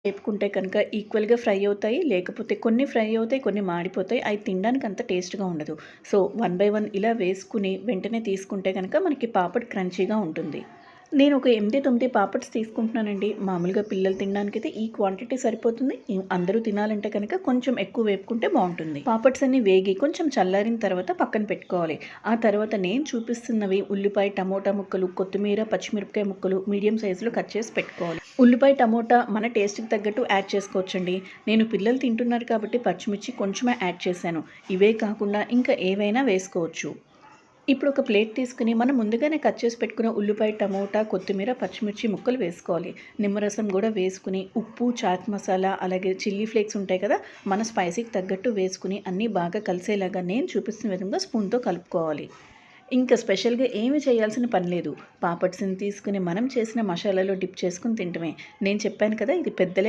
వేపుకుంటే కనుక ఈక్వల్‌గా ఫ్రై అవుతాయి. లేకపోతే కొన్ని ఫ్రై అవుతాయి, కొన్ని మాడిపోతాయి. అయి తినడానికి అంత టేస్ట్‌గా ఉండదు. సో, 1 బై 1 ఇలా వేసుకుని వెంటనే తీసుకుంటే గనక మనకి పాపడ్ క్రంచీగా ఉంటుంది. నేను ఒక 8, 9 పాపడ్స్ తీసుకుంటున్నానండి. మామూలుగా పిల్లలు తినడానికైతే ఈ క్వాంటిటీ సరిపోతుంది. అందరూ తినాలంటే కనుక కొంచెం ఎక్కువ వేపుకుంటే బావుంటుంది. పాపడ్స్ అన్నీ వేగి కొంచెం చల్లారిన తర్వాత పక్కన పెట్టుకోవాలి. ఆ తర్వాత నేను చూపిస్తున్నవి ఉల్లిపాయ, టమోటా ముక్కలు, కొత్తిమీర, పచ్చిమిరపకాయ ముక్కలు మీడియం సైజులో కట్ చేసి పెట్టుకోవాలి. ఉల్లిపాయ, టమోటా మన టేస్ట్‌కి తగ్గట్టు యాడ్ చేసుకోవచ్చండి. నేను పిల్లలు తింటున్నారు కాబట్టి పచ్చిమిర్చి కొంచెమే యాడ్ చేశాను. ఇవే కాకుండా ఇంకా ఏవైనా వేసుకోవచ్చు. ఇప్పుడు ఒక ప్లేట్ తీసుకుని మనం ముందుగానే కట్ చేసి పెట్టుకున్న ఉల్లిపాయ, టమోటా, కొత్తిమీర, పచ్చిమిర్చి ముక్కలు వేసుకోవాలి. నిమ్మరసం కూడా వేసుకుని ఉప్పు, చాట్ మసాలా అలాగే చిల్లీ ఫ్లేక్స్ ఉంటాయి కదా! మన స్పైసీకి తగ్గట్టు వేసుకుని అన్నీ బాగా కలిసేలాగా నేను చూపిస్తున్న విధంగా స్పూన్‌తో కలుపుకోవాలి. ఇంకా స్పెషల్‌గా ఏమి చేయాల్సిన పని లేదు. పాపడ్స్‌ని తీసుకుని మనం చేసిన మసాలాలో డిప్ చేసుకొని తినటమే. నేను చెప్పాను కదా! ఇది పెద్దలే